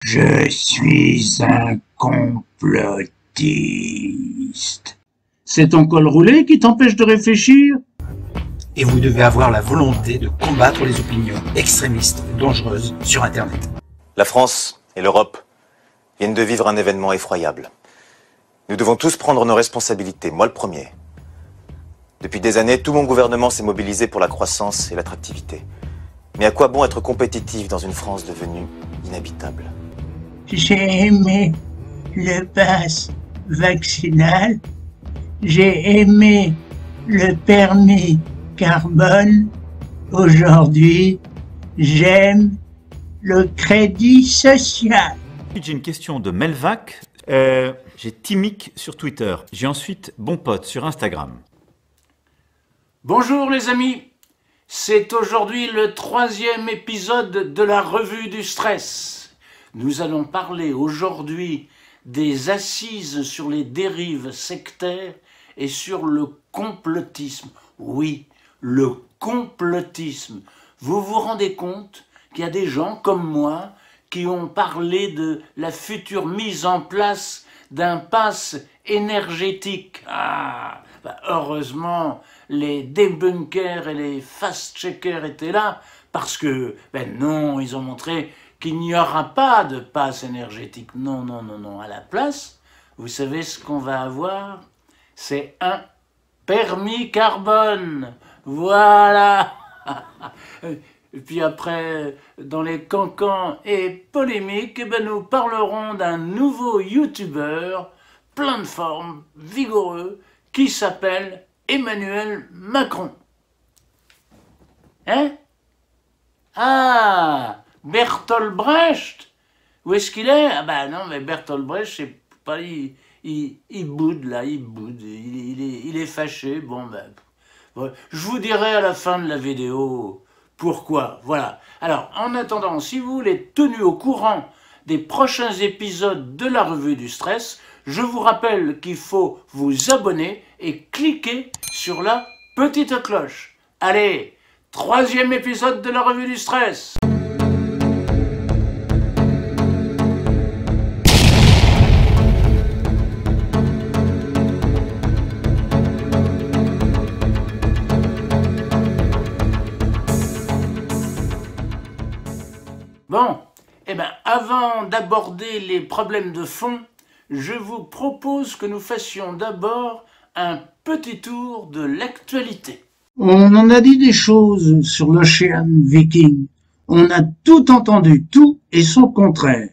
Je suis un complotiste. C'est ton col roulé qui t'empêche de réfléchir? Et vous devez avoir la volonté de combattre les opinions extrémistes ou dangereuses sur Internet. La France et l'Europe viennent de vivre un événement effroyable. Nous devons tous prendre nos responsabilités, moi le premier. Depuis des années, tout mon gouvernement s'est mobilisé pour la croissance et l'attractivité. Mais à quoi bon être compétitif dans une France devenue inhabitable? J'ai aimé le pass vaccinal, j'ai aimé le permis carbone. Aujourd'hui, j'aime le crédit social. J'ai une question de Melvac. J'ai Timic sur Twitter. J'ai ensuite Bon Pote sur Instagram. Bonjour les amis, c'est aujourd'hui le 3e épisode de la revue du stress. Nous allons parler aujourd'hui des assises sur les dérives sectaires et sur le complotisme. Oui, le complotisme. Vous vous rendez compte qu'il y a des gens comme moi qui ont parlé de la future mise en place d'un pass énergétique. Heureusement, les débunkers et les fast-checkers étaient là, parce que, non, ils ont montré qu'il n'y aura pas de pass énergétique. Non, non, non, non. À la place, vous savez ce qu'on va avoir? C'est un permis carbone. Voilà. Et puis après, dans les cancans et polémiques, nous parlerons d'un nouveau youtubeur, plein de forme, vigoureux, qui s'appelle Emmanuel Macron. Hein? Ah, Bertolt Brecht? Où est-ce qu'il est? Non, mais Bertolt Brecht, c'est pas... Il boude, là, il boude. Il est fâché. Je vous dirai à la fin de la vidéo pourquoi. Voilà. Alors, en attendant, si vous voulez être tenu au courant des prochains épisodes de la revue du stress, je vous rappelle qu'il faut vous abonner et cliquer sur la petite cloche. Allez, 3e épisode de la revue du stress. Bon, avant d'aborder les problèmes de fond, je vous propose que nous fassions d'abord un petit tour de l'actualité. On en a dit des choses sur l'Ocean Viking. On a tout entendu, tout et son contraire.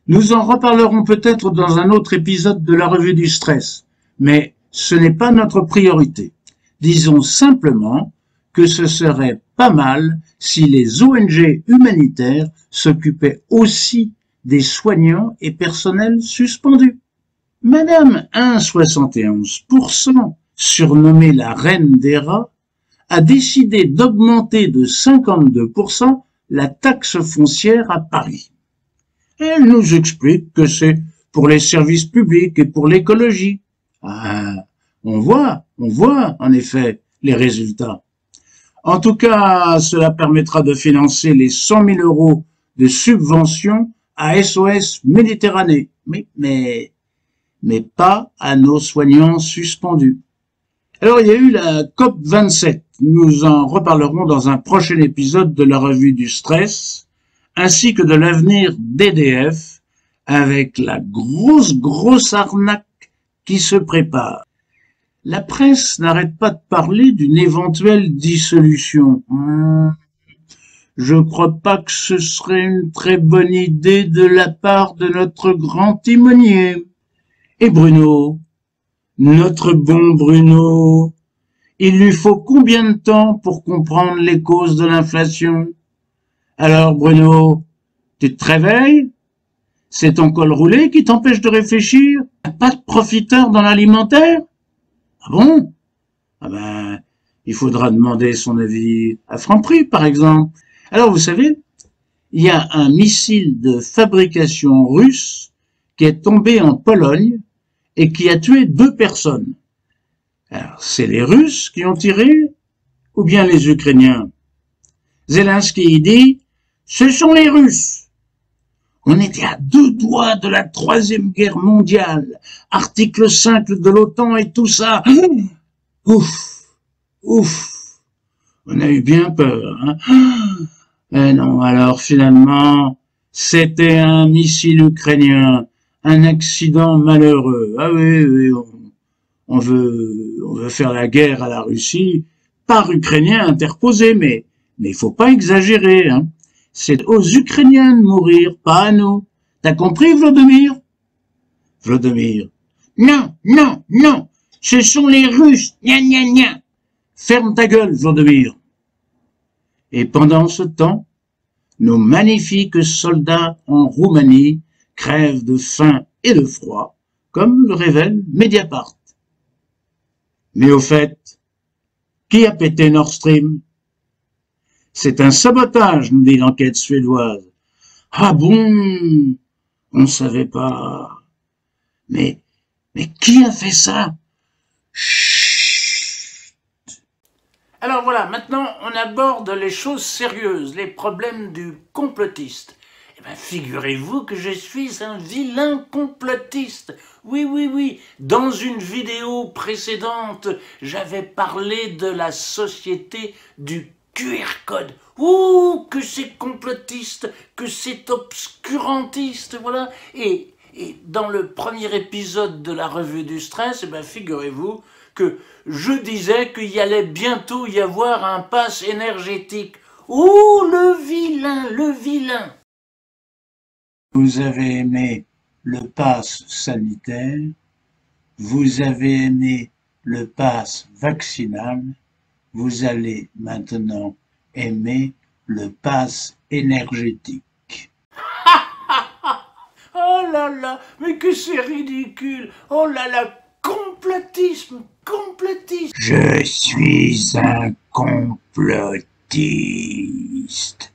Nous en reparlerons peut-être dans un autre épisode de la revue du stress, mais ce n'est pas notre priorité. Disons simplement que ce serait pas mal si les ONG humanitaires s'occupaient aussi des soignants et personnels suspendus. Madame 1,71%, surnommée la reine des rats, a décidé d'augmenter de 52% la taxe foncière à Paris. Elle nous explique que c'est pour les services publics et pour l'écologie. On voit en effet les résultats. En tout cas, cela permettra de financer les 100 000 € de subventions à SOS Méditerranée, mais pas à nos soignants suspendus. Alors, il y a eu la COP27. Nous en reparlerons dans un prochain épisode de la revue du stress, ainsi que de l'avenir d'EDF, avec la grosse arnaque qui se prépare. La presse n'arrête pas de parler d'une éventuelle dissolution. Je crois pas que ce serait une très bonne idée de la part de notre grand timonier. Et Bruno, notre bon Bruno, il lui faut combien de temps pour comprendre les causes de l'inflation? Alors Bruno, tu te réveilles? C'est ton col roulé qui t'empêche de réfléchir? Pas de profiteur dans l'alimentaire? Ah bon? Il faudra demander son avis à Franprix, par exemple. Alors, vous savez, il y a un missile de fabrication russe qui est tombé en Pologne et qui a tué 2 personnes. Alors, c'est les Russes qui ont tiré ou bien les Ukrainiens? Zelensky dit « Ce sont les Russes ». On était à 2 doigts de la Troisième Guerre mondiale, article 5 de l'OTAN et tout ça. Ouf, ouf, on a eu bien peur, hein. Eh non, alors finalement, c'était un missile ukrainien, un accident malheureux. Ah oui, oui, on veut faire la guerre à la Russie par Ukrainiens interposés, mais il faut pas exagérer, hein. C'est aux Ukrainiens de mourir, pas à nous. T'as compris, Vladimir? Vladimir. Non, non, non, ce sont les Russes, gna gna gna. Ferme ta gueule, Vladimir. Et pendant ce temps, nos magnifiques soldats en Roumanie crèvent de faim et de froid, comme le révèle Mediapart. Mais au fait, qui a pété Nord Stream? C'est un sabotage, nous dit l'enquête suédoise. Ah bon? On savait pas. Mais qui a fait ça? Chut. Alors voilà, maintenant on aborde les choses sérieuses, les problèmes du complotiste. Eh bien, figurez-vous que je suis un vilain complotiste. Oui, oui, oui. Dans une vidéo précédente, j'avais parlé de la société du QR code. Ouh, que c'est complotiste, que c'est obscurantiste, voilà. Et dans le premier épisode de la revue du stress, eh bien, figurez-vous que je disais qu'il y allait bientôt y avoir un pass énergétique. Ouh, le vilain, le vilain. Vous avez aimé le pass sanitaire, vous avez aimé le pass vaccinal, vous allez maintenant aimer le pass énergétique. Oh là là, mais que c'est ridicule. Oh là là, complotisme, complotisme. Je suis un complotiste.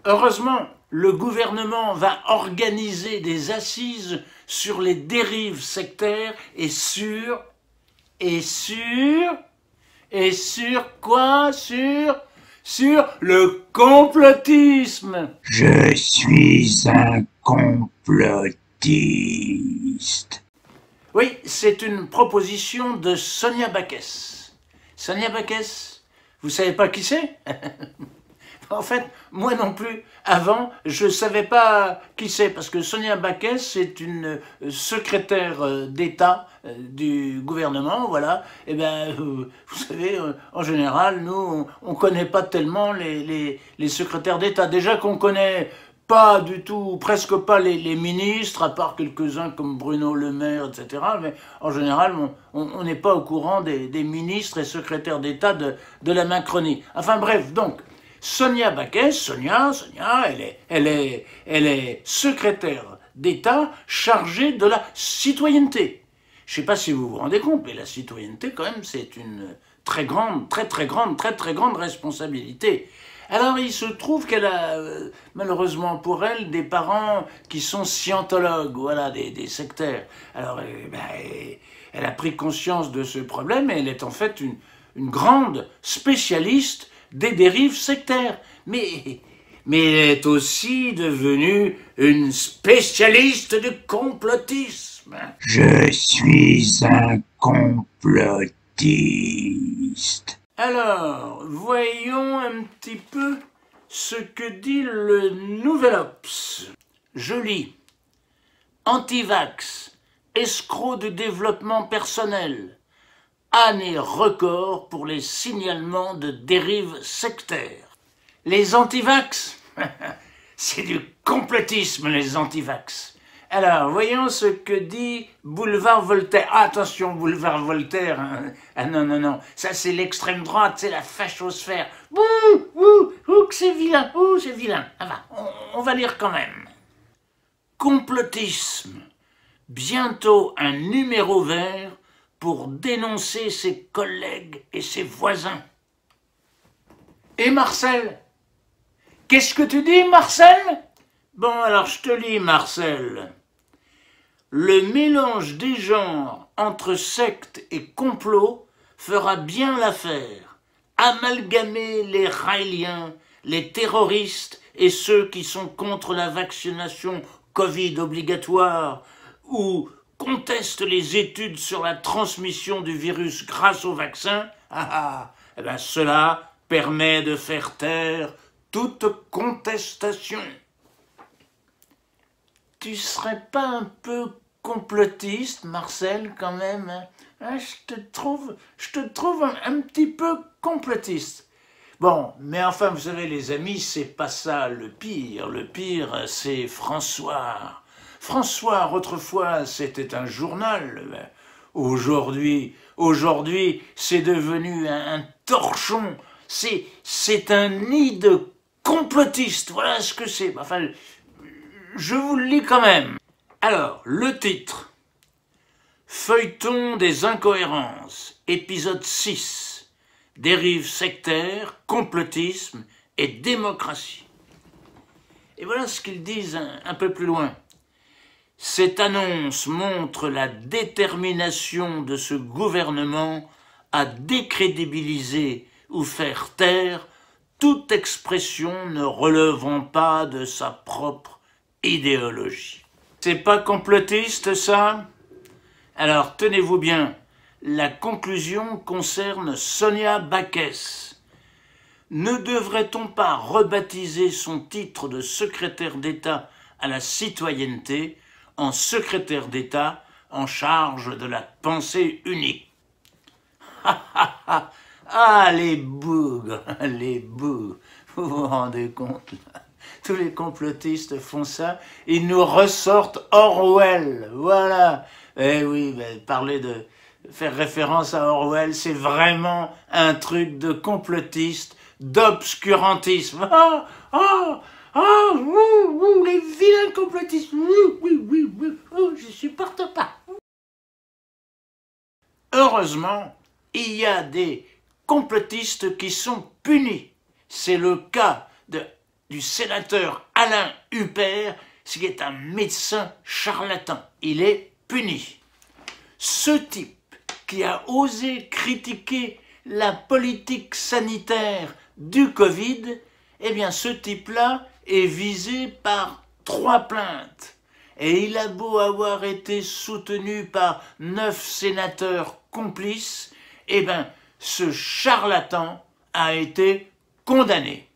Heureusement, le gouvernement va organiser des assises sur les dérives sectaires et sur quoi? Sur le complotisme. Je suis un complotiste. Oui, c'est une proposition de Sonia Backès. Sonia Backès, vous savez pas qui c'est? En fait, moi non plus. Avant, je ne savais pas qui c'est, parce que Sonia Backès, c'est une secrétaire d'État du gouvernement, voilà. Et bien, vous savez, en général, nous, on ne connaît pas tellement les secrétaires d'État. Déjà qu'on connaît pas du tout, presque pas les ministres, à part quelques-uns comme Bruno Le Maire, etc. Mais en général, on n'est pas au courant des ministres et secrétaires d'État de la Macronie. Enfin bref, donc, Sonia Backès, Sonia, elle est secrétaire d'État chargée de la citoyenneté. Je ne sais pas si vous vous rendez compte, mais la citoyenneté, quand même, c'est une très grande responsabilité. Alors, il se trouve qu'elle a, malheureusement pour elle, des parents qui sont scientologues, voilà, des sectaires. Alors, elle a pris conscience de ce problème et elle est en fait une grande spécialiste des dérives sectaires. Mais elle est aussi devenue une spécialiste du complotisme. Je suis un complotiste. Alors, voyons un petit peu ce que dit le Nouvel Obs. Je lis. Antivax, escroc de développement personnel. Année record pour les signalements de dérives sectaires. Les antivax, c'est du complotisme, les antivax. Alors, voyons ce que dit Boulevard Voltaire. Ah, attention, Boulevard Voltaire. Hein. Ah non, non, non. Ça, c'est l'extrême droite, c'est la fachosphère. Ouh, que c'est vilain. Ouh, c'est vilain. Ah, va, on va lire quand même. Complotisme. Bientôt un numéro vert pour dénoncer ses collègues et ses voisins. Et Marcel? Qu'est-ce que tu dis, Marcel? Bon, alors je te lis, Marcel. Le mélange des genres entre secte et complot fera bien l'affaire. Amalgamer les raéliens, les terroristes et ceux qui sont contre la vaccination Covid obligatoire ou conteste les études sur la transmission du virus grâce au vaccin, eh ben cela permet de faire taire toute contestation. Tu serais pas un peu complotiste, Marcel, quand même, hein? Je te trouve un petit peu complotiste. Bon, mais enfin, vous savez, les amis, c'est pas ça le pire. Le pire, c'est François. François, autrefois, c'était un journal. Aujourd'hui, c'est devenu un torchon. C'est un nid de complotistes. Voilà ce que c'est. Enfin, je vous le lis quand même. Alors, le titre. Feuilleton des incohérences, épisode 6. Dérive sectaire, complotisme et démocratie. Et voilà ce qu'ils disent un peu plus loin. Cette annonce montre la détermination de ce gouvernement à décrédibiliser ou faire taire toute expression ne relevant pas de sa propre idéologie. C'est pas complotiste, ça? Alors, tenez-vous bien, la conclusion concerne Sonia Backès. Ne devrait-on pas rebaptiser son titre de secrétaire d'État à la citoyenneté en secrétaire d'État en charge de la pensée unique? Ah, les bougres, les bougres, vous vous rendez compte là? Tous les complotistes font ça, ils nous ressortent Orwell, voilà. Eh oui, parler de faire référence à Orwell, c'est vraiment un truc de complotiste, d'obscurantisme. Les vilains complotistes, oui, je supporte pas. Heureusement, il y a des complotistes qui sont punis. C'est le cas du sénateur Alain Huppert, qui est un médecin charlatan. Il est puni. Ce type qui a osé critiquer la politique sanitaire du Covid, eh bien ce type-là est visé par 3 plaintes. Et il a beau avoir été soutenu par 9 sénateurs complices, eh bien ce charlatan a été condamné.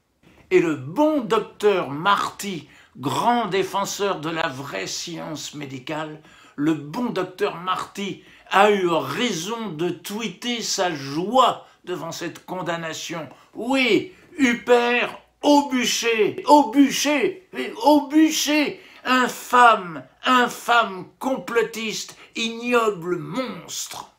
Et le bon docteur Marty, grand défenseur de la vraie science médicale, le bon docteur Marty a eu raison de tweeter sa joie devant cette condamnation. Oui, Huppert au bûcher, infâme, complotiste, ignoble monstre.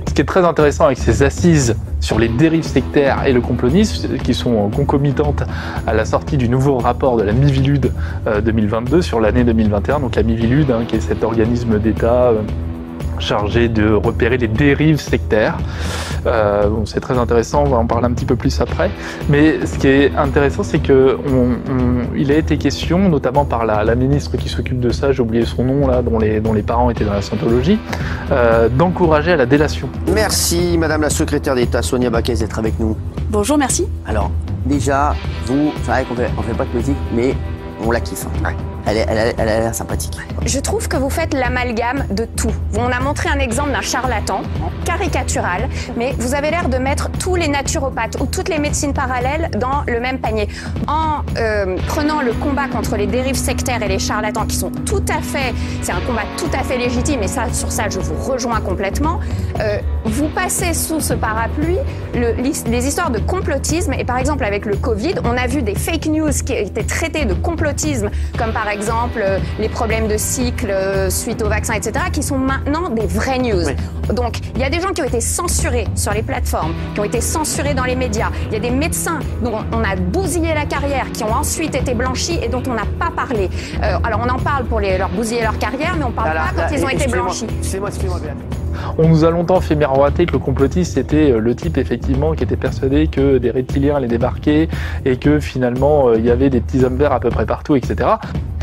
Ce qui est très intéressant avec ces assises sur les dérives sectaires et le complotisme, qui sont concomitantes à la sortie du nouveau rapport de la Miviludes 2022 sur l'année 2021, donc la Miviludes, qui est cet organisme d'État chargé de repérer les dérives sectaires. C'est très intéressant, on va en parler un petit peu plus après. Mais ce qui est intéressant, c'est qu'il a été question, notamment par la ministre qui s'occupe de ça, j'ai oublié son nom là, dont les parents étaient dans la scientologie, d'encourager à la délation. Merci Madame la secrétaire d'État Sonia Backès d'être avec nous. Bonjour, merci. Alors, déjà, vous, c'est vrai qu'on fait pas de politique, mais on la kiffe. Ouais. Elle a l'air sympathique. Je trouve que vous faites l'amalgame de tout. On a montré un exemple d'un charlatan, caricatural, mais vous avez l'air de mettre tous les naturopathes ou toutes les médecines parallèles dans le même panier. En prenant le combat contre les dérives sectaires et les charlatans qui sont tout à fait, c'est un combat tout à fait légitime, et ça, sur ça, je vous rejoins complètement. Vous passez sous ce parapluie les histoires de complotisme, et par exemple avec le Covid, on a vu des fake news qui étaient traitées de complotisme, comme par exemple les problèmes de cycle suite au vaccin, etc., qui sont maintenant des vraies news. Oui. Donc, il y a des gens qui ont été censurés sur les plateformes, qui ont été censurés dans les médias. Il y a des médecins dont on a bousillé la carrière, qui ont ensuite été blanchis et dont on n'a pas parlé. Alors, on en parle pour leur bousiller leur carrière, mais on ne parle pas quand ils ont été blanchis. Excusez-moi, On nous a longtemps fait miroiter que le complotiste c'était le type effectivement qui était persuadé que des reptiliens allaient débarquer et que finalement il y avait des petits hommes verts à peu près partout, etc.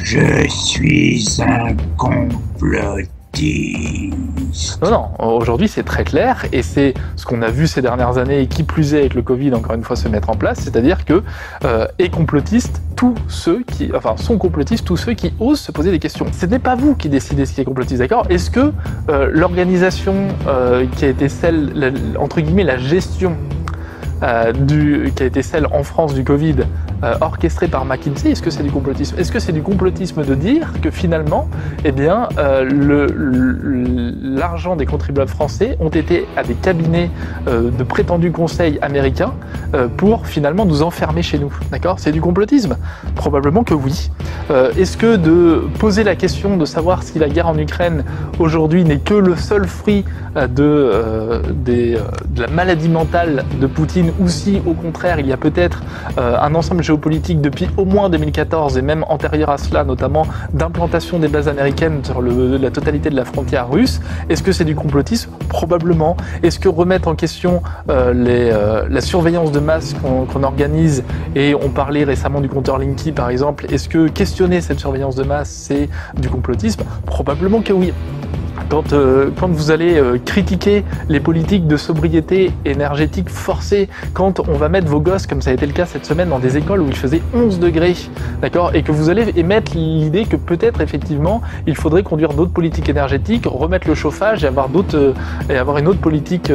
Je suis un complotiste. complotiste. Non, aujourd'hui c'est très clair et c'est ce qu'on a vu ces dernières années et qui plus est avec le Covid encore une fois se mettre en place, c'est-à-dire que sont complotistes tous ceux qui osent se poser des questions. Ce n'est pas vous qui décidez ce qui est complotiste, d'accord? Est-ce que l'organisation qui a été celle, entre guillemets, la gestion qui a été celle en France du Covid, orchestrée par McKinsey, est-ce que c'est du complotisme? Est-ce que c'est du complotisme de dire que finalement, eh bien, l'argent des contribuables français ont été à des cabinets de prétendus conseils américains pour finalement nous enfermer chez nous, d'accord? C'est du complotisme? Probablement que oui. Est-ce que de poser la question de savoir si la guerre en Ukraine aujourd'hui n'est que le seul fruit de la maladie mentale de Poutine, ou si au contraire il y a peut-être un ensemble géopolitique depuis au moins 2014 et même antérieur à cela, notamment d'implantation des bases américaines sur la totalité de la frontière russe? Est-ce que c'est du complotisme? Probablement. Est-ce que remettre en question la surveillance de masse qu'on organise, et on parlait récemment du compteur Linky par exemple, est-ce que questionner cette surveillance de masse c'est du complotisme? Probablement que oui. Quand vous allez critiquer les politiques de sobriété énergétique forcée, quand on va mettre vos gosses, comme ça a été le cas cette semaine, dans des écoles où il faisait 11 degrés, d'accord, et que vous allez émettre l'idée que peut-être effectivement il faudrait conduire d'autres politiques énergétiques, remettre le chauffage et avoir une autre politique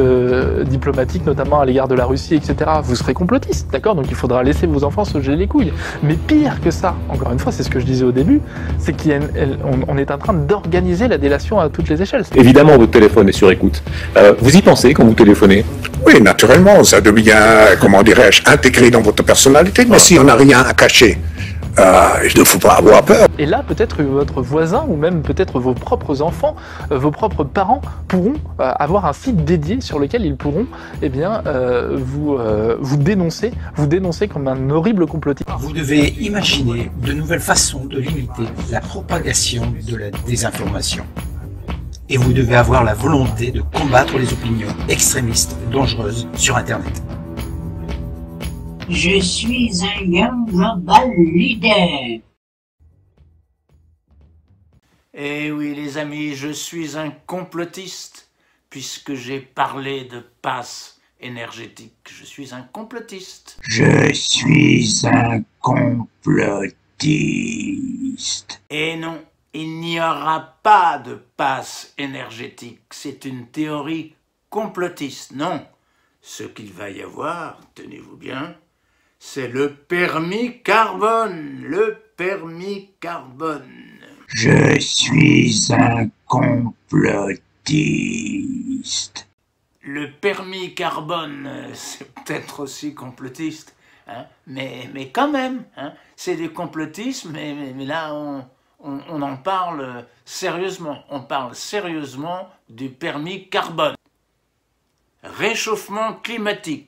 diplomatique, notamment à l'égard de la Russie, etc. Vous serez complotiste, d'accord? Donc il faudra laisser vos enfants se geler les couilles. Mais pire que ça, encore une fois, c'est ce que je disais au début, c'est qu'on est en train d'organiser la délation à toutes les échelles. Évidemment, votre téléphone est sur écoute. Vous y pensez quand vous téléphonez? Oui, naturellement, ça devient, comment dirais-je, intégré dans votre personnalité, mais si on n'a rien à cacher, il ne faut pas avoir peur. Et là, peut-être votre voisin, ou même peut-être vos propres enfants, vos propres parents pourront avoir un site dédié sur lequel ils pourront vous dénoncer comme un horrible complotiste. Vous devez imaginer de nouvelles façons de limiter la propagation de la désinformation. Et vous devez avoir la volonté de combattre les opinions extrémistes, dangereuses sur Internet. Je suis un young global leader. Eh oui les amis, je suis un complotiste, puisque j'ai parlé de passe énergétique. Je suis un complotiste. Je suis un complotiste. Et non, il n'y aura pas de passe énergétique. C'est une théorie complotiste. Non, ce qu'il va y avoir, tenez-vous bien, c'est le permis carbone. Le permis carbone. Je suis un complotiste. Le permis carbone, c'est peut-être aussi complotiste, hein, mais quand même, hein, c'est du complotisme, mais là on en parle sérieusement. On parle sérieusement du permis carbone. Réchauffement climatique.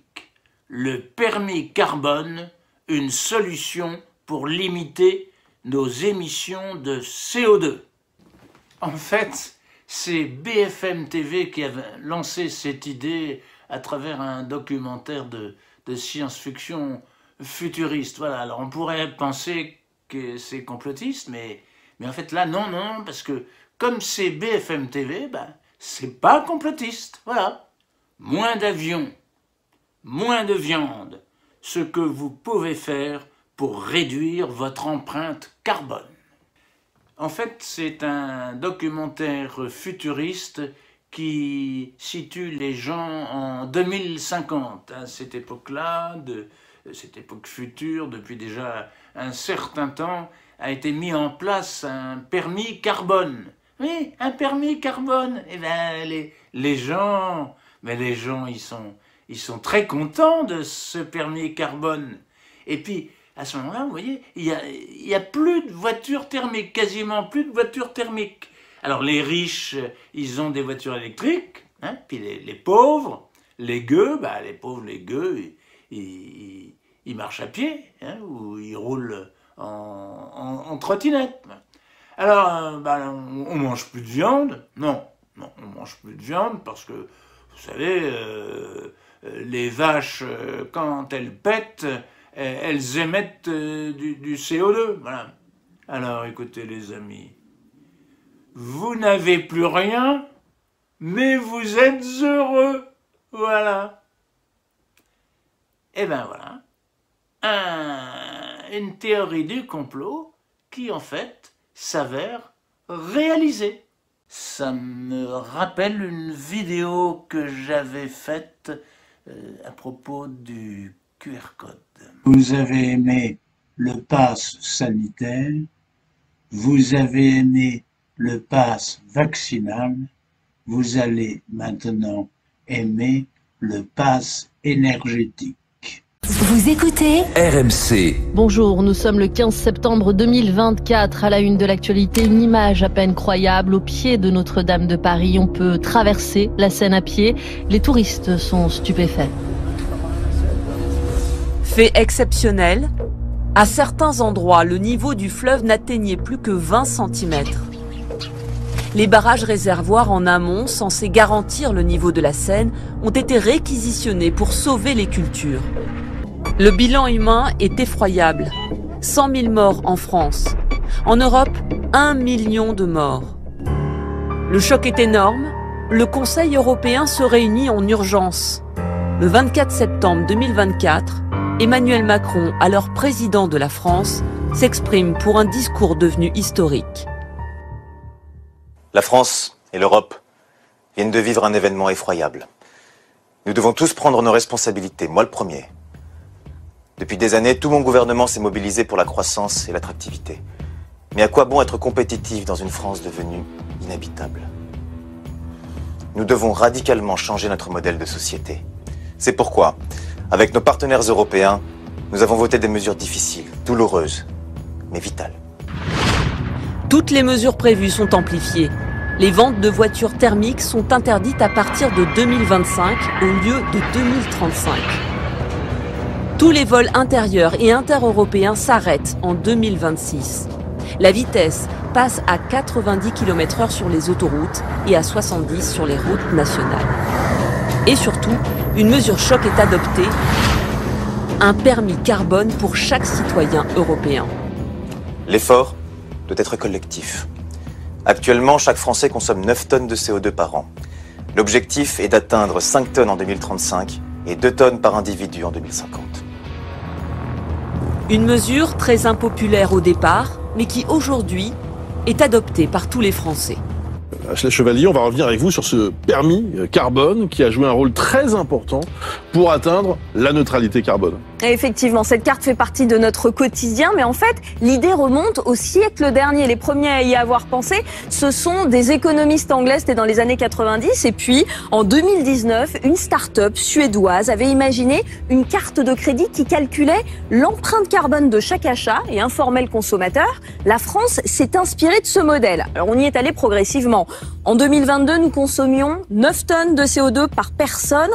Le permis carbone, une solution pour limiter nos émissions de CO2. En fait, c'est BFM TV qui a lancé cette idée à travers un documentaire de science-fiction futuriste. Voilà, alors on pourrait penser que c'est complotiste, mais en fait là, non, parce que comme c'est BFM TV, c'est pas complotiste, voilà. Moins d'avions, moins de viande, ce que vous pouvez faire pour réduire votre empreinte carbone. En fait, c'est un documentaire futuriste qui situe les gens en 2050, à cette époque-là, cette époque future, depuis déjà un certain temps, a été mis en place un permis carbone. Oui, un permis carbone. Eh bien, les gens, ils sont très contents de ce permis carbone. Et puis, à ce moment-là, vous voyez, il y a plus de voitures thermiques, quasiment plus de voitures thermiques. Alors les riches, ils ont des voitures électriques, hein, puis les pauvres, les gueux, ils marchent à pied, hein, ou ils roulent en trottinette. Alors, on mange plus de viande? Non, on mange plus de viande parce que, vous savez, les vaches, quand elles pètent, elles émettent du CO2, voilà. Alors, écoutez les amis, vous n'avez plus rien, mais vous êtes heureux. Voilà. Et ben voilà. Une théorie du complot qui, en fait, s'avère réalisée. Ça me rappelle une vidéo que j'avais faite à propos du QR code. Vous avez aimé le pass sanitaire, vous avez aimé le pass vaccinal, vous allez maintenant aimer le pass énergétique. Vous écoutez RMC. Bonjour, nous sommes le 15 septembre 2024. À la une de l'actualité, une image à peine croyable. Au pied de Notre-Dame de Paris, on peut traverser la Seine à pied. Les touristes sont stupéfaits. Fait exceptionnel, à certains endroits, le niveau du fleuve n'atteignait plus que 20 cm. Les barrages réservoirs en amont, censés garantir le niveau de la Seine, ont été réquisitionnés pour sauver les cultures. Le bilan humain est effroyable. 100 000 morts en France. En Europe, 1 million de morts. Le choc est énorme. Le Conseil européen se réunit en urgence. Le 24 septembre 2024, Emmanuel Macron, alors président de la France, s'exprime pour un discours devenu historique. La France et l'Europe viennent de vivre un événement effroyable. Nous devons tous prendre nos responsabilités, moi le premier. Depuis des années, tout mon gouvernement s'est mobilisé pour la croissance et l'attractivité. Mais à quoi bon être compétitif dans une France devenue inhabitable? Nous devons radicalement changer notre modèle de société. C'est pourquoi, avec nos partenaires européens, nous avons voté des mesures difficiles, douloureuses, mais vitales. Toutes les mesures prévues sont amplifiées. Les ventes de voitures thermiques sont interdites à partir de 2025 au lieu de 2035. Tous les vols intérieurs et intereuropéens s'arrêtent en 2026. La vitesse passe à 90 km/h sur les autoroutes et à 70 sur les routes nationales. Et surtout, une mesure choc est adoptée, un permis carbone pour chaque citoyen européen. L'effort doit être collectif. Actuellement, chaque Français consomme 9 tonnes de CO2 par an. L'objectif est d'atteindre 5 tonnes en 2035 et 2 tonnes par individu en 2050. Une mesure très impopulaire au départ, mais qui aujourd'hui est adoptée par tous les Français. Achille Chevalier, on va revenir avec vous sur ce permis carbone qui a joué un rôle très important pour atteindre la neutralité carbone. Et effectivement, cette carte fait partie de notre quotidien, mais en fait, l'idée remonte au siècle dernier. Les premiers à y avoir pensé, ce sont des économistes anglais, c'était dans les années 90, et puis en 2019, une start-up suédoise avait imaginé une carte de crédit qui calculait l'empreinte carbone de chaque achat et informait le consommateur. La France s'est inspirée de ce modèle. Alors on y est allé progressivement. En 2022, nous consommions 9 tonnes de CO2 par personne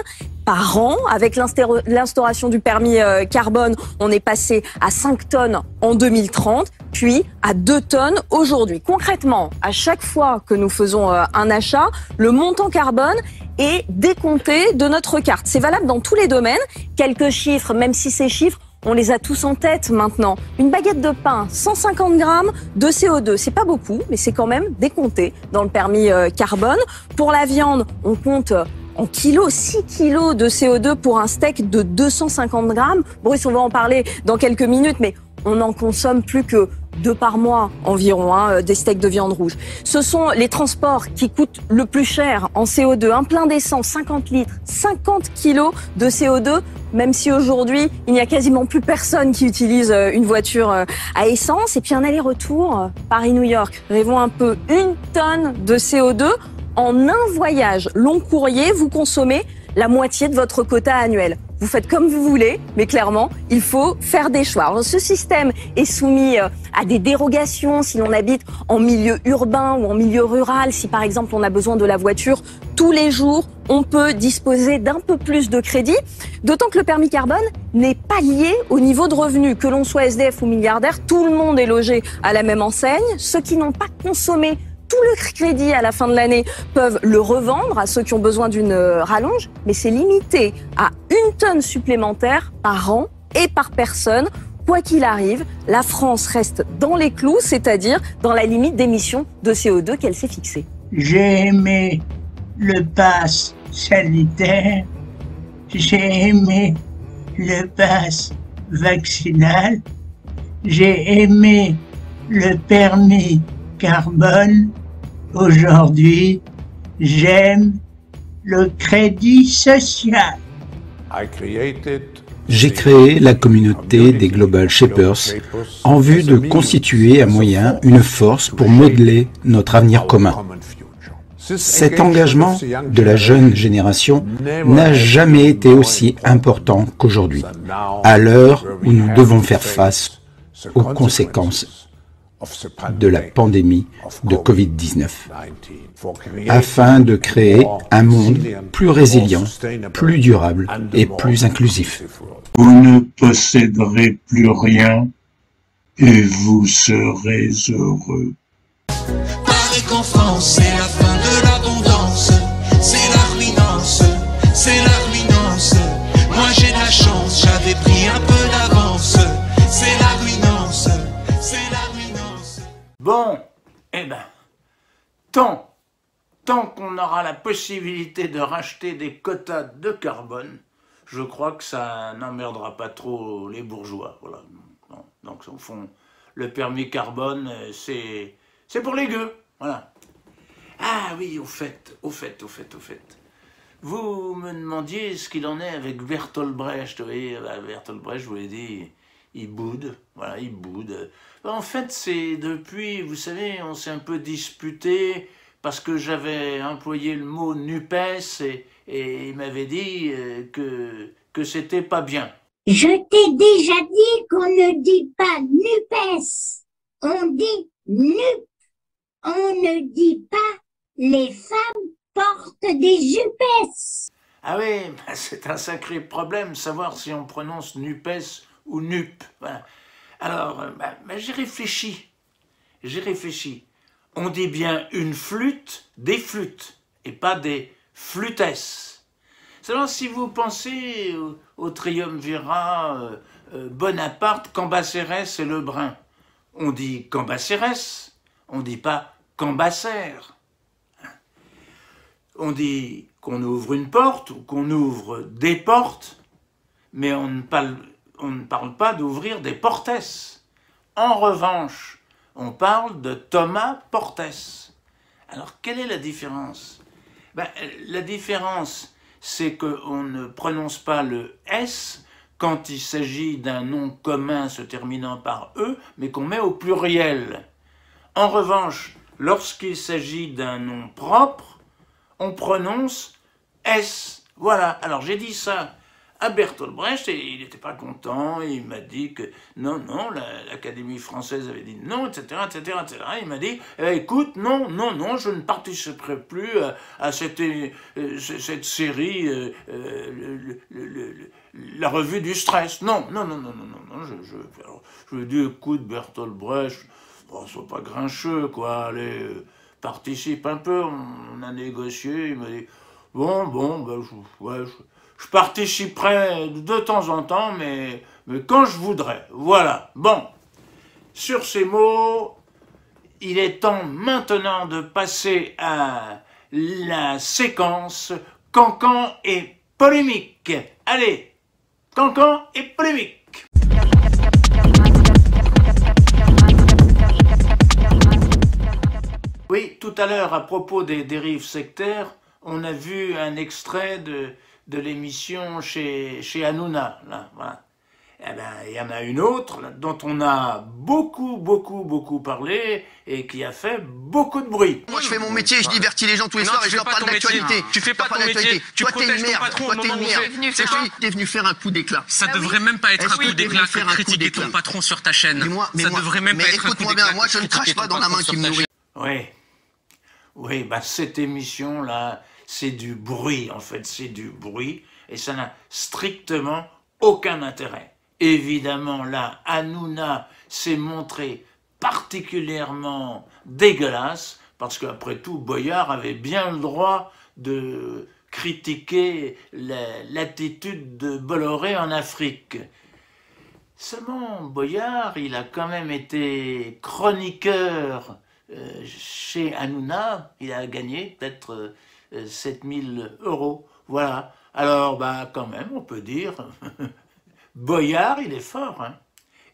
par an. Avec l'instauration du permis carbone, on est passé à 5 tonnes en 2030, puis à 2 tonnes aujourd'hui. Concrètement, à chaque fois que nous faisons un achat, le montant carbone est décompté de notre carte. C'est valable dans tous les domaines. Quelques chiffres, même si ces chiffres, on les a tous en tête maintenant. Une baguette de pain, 150 grammes de CO2. C'est pas beaucoup, mais c'est quand même décompté dans le permis carbone. Pour la viande, on compte en kilos, 6 kilos de CO2 pour un steak de 250 grammes. Bruce, on va en parler dans quelques minutes, mais on en consomme plus que 2 par mois environ, des steaks de viande rouge. Ce sont les transports qui coûtent le plus cher en CO2. Un plein d'essence, 50 litres, 50 kilos de CO2, même si aujourd'hui, il n'y a quasiment plus personne qui utilise une voiture à essence. Et puis un aller-retour Paris-New York, rêvons un peu, 1 tonne de CO2. En un voyage long courrier, vous consommez la moitié de votre quota annuel. Vous faites comme vous voulez, mais clairement, il faut faire des choix. Alors, ce système est soumis à des dérogations si l'on habite en milieu urbain ou en milieu rural. Si par exemple on a besoin de la voiture tous les jours, on peut disposer d'un peu plus de crédit. D'autant que le permis carbone n'est pas lié au niveau de revenu. Que l'on soit SDF ou milliardaire, tout le monde est logé à la même enseigne. Ceux qui n'ont pas consommé tout le crédit à la fin de l'année peuvent le revendre à ceux qui ont besoin d'une rallonge, mais c'est limité à 1 tonne supplémentaire par an et par personne quoi qu'il arrive, la France reste dans les clous, c'est-à-dire dans la limite d'émissions de CO2 qu'elle s'est fixée. J'ai aimé le pass sanitaire, j'ai aimé le pass vaccinal, j'ai aimé le permis carbone. Aujourd'hui, j'aime le crédit social. J'ai créé la communauté des Global Shapers en vue de constituer à moyen une force pour modeler notre avenir commun. Cet engagement de la jeune génération n'a jamais été aussi important qu'aujourd'hui, à l'heure où nous devons faire face aux conséquences de la pandémie de Covid-19, afin de créer un monde plus résilient, plus durable et plus inclusif. Vous ne posséderez plus rien et vous serez heureux. Paraît qu'en France, c'est la fin de l'abondance, c'est la ruinance, c'est la ruinance. Moi j'ai de la chance, j'avais pris un peu d'avance, c'est la ruinance, c'est la ruinance. Bon, eh ben, tant qu'on aura la possibilité de racheter des quotas de carbone, je crois que ça n'emmerdera pas trop les bourgeois. Voilà. Non. Donc, au fond, le permis carbone, c'est pour les gueux. Voilà. Ah oui, au fait. Vous me demandiez ce qu'il en est avec Bertolt Brecht. Vous voyez, Bertolt Brecht, je vous l'ai dit, il boude. Voilà, il boude. En fait, c'est depuis, vous savez, on s'est un peu disputé parce que j'avais employé le mot NUPES et il m'avait dit que c'était pas bien. Je t'ai déjà dit qu'on ne dit pas NUPES, on dit NUP. On ne dit pas les femmes portent des jupes. Ah oui, c'est un sacré problème savoir si on prononce NUPES ou NUP. Voilà. Alors, j'ai réfléchi. On dit bien une flûte, des flûtes, et pas des flûtesses. Seulement, si vous pensez au triumvirat Bonaparte, Cambacérès et Lebrun, on dit Cambacérès, on ne dit pas Cambacère. On dit qu'on ouvre une porte ou qu'on ouvre des portes, mais on ne parle pas d'ouvrir des portes. En revanche, on parle de Thomas Portes. Alors, quelle est la différence? La différence, c'est qu'on ne prononce pas le S quand il s'agit d'un nom commun se terminant par E, mais qu'on met au pluriel. En revanche, lorsqu'il s'agit d'un nom propre, on prononce S. Voilà, alors j'ai dit ça à Bertolt Brecht et il n'était pas content, il m'a dit que non, l'Académie française avait dit non, etc. Il m'a dit, écoute, non, je ne participerai plus à cette série, la revue du stress. Non, je lui ai dit, écoute, Bertolt Brecht, sois pas grincheux, quoi, allez, participe un peu, on a négocié, il m'a dit, je participerai de temps en temps, mais quand je voudrais, voilà. Bon, sur ces mots, il est temps maintenant de passer à la séquence Cancan et polémique. Allez, Cancan et polémique. Oui, tout à l'heure, à propos des dérives sectaires, on a vu un extrait de l'émission chez Hanouna, là, voilà. Eh ben, il y en a une autre là, dont on a beaucoup parlé et qui a fait beaucoup de bruit. Moi je fais mon métier, je divertis les gens tous les soirs et je leur parle d'actualité. Tu fais pas ton métier, tu protèges ton patron au moment où c'est quoi? T'es venu faire un coup d'éclat. Ça devrait même pas être un coup d'éclat que critiquer ton patron sur ta chaîne. Ça devrait même pas être un coup d'éclat. Écoute-moi bien, moi je ne crache pas dans la main qui me nourrit. Oui, cette émission-là, c'est du bruit, en fait, c'est du bruit, et ça n'a strictement aucun intérêt. Évidemment, là, Hanouna s'est montré particulièrement dégueulasse, parce qu'après tout, Boyard avait bien le droit de critiquer l'attitude de Bolloré en Afrique. Seulement, Boyard, il a quand même été chroniqueur chez Hanouna. Il a gagné peut-être 7000 €. Voilà. Alors, bah, quand même, on peut dire, Boyard, il est fort, hein.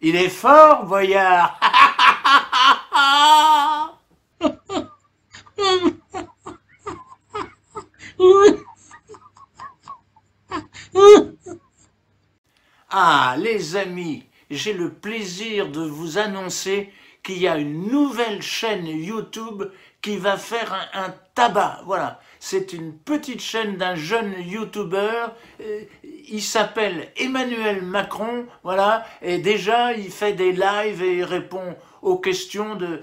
Il est fort, Boyard. Ah, les amis, j'ai le plaisir de vous annoncer qu'il y a une nouvelle chaîne YouTube qui va faire un tabac. Voilà, c'est une petite chaîne d'un jeune YouTuber. Il s'appelle Emmanuel Macron, voilà, et déjà il fait des lives et il répond aux questions de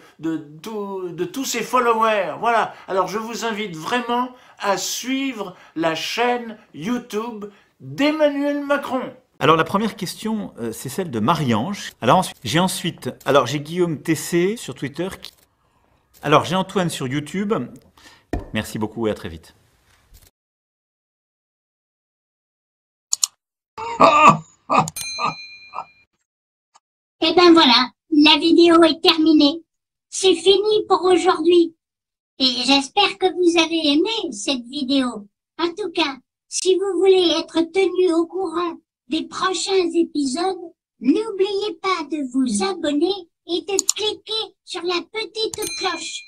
tous ses followers. Voilà, alors je vous invite vraiment à suivre la chaîne YouTube d'Emmanuel Macron. Alors la première question, c'est celle de Marie-Ange. Alors j'ai Guillaume TC sur Twitter. Alors j'ai Antoine sur YouTube. Merci beaucoup et à très vite. Et ben voilà, la vidéo est terminée. C'est fini pour aujourd'hui. Et j'espère que vous avez aimé cette vidéo. En tout cas, si vous voulez être tenu au courant des prochains épisodes, n'oubliez pas de vous abonner et de cliquer sur la petite cloche.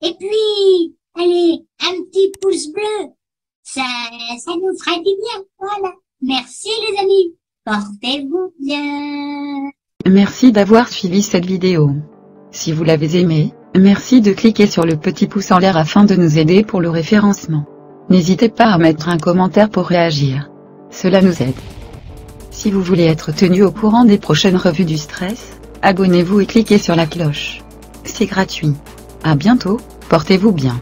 Et puis, allez, un petit pouce bleu. Ça nous fera du bien. Voilà. Merci les amis. Portez-vous bien. Merci d'avoir suivi cette vidéo. Si vous l'avez aimée, merci de cliquer sur le petit pouce en l'air afin de nous aider pour le référencement. N'hésitez pas à mettre un commentaire pour réagir. Cela nous aide. Si vous voulez être tenu au courant des prochaines revues du stress, abonnez-vous et cliquez sur la cloche. C'est gratuit. À bientôt, portez-vous bien.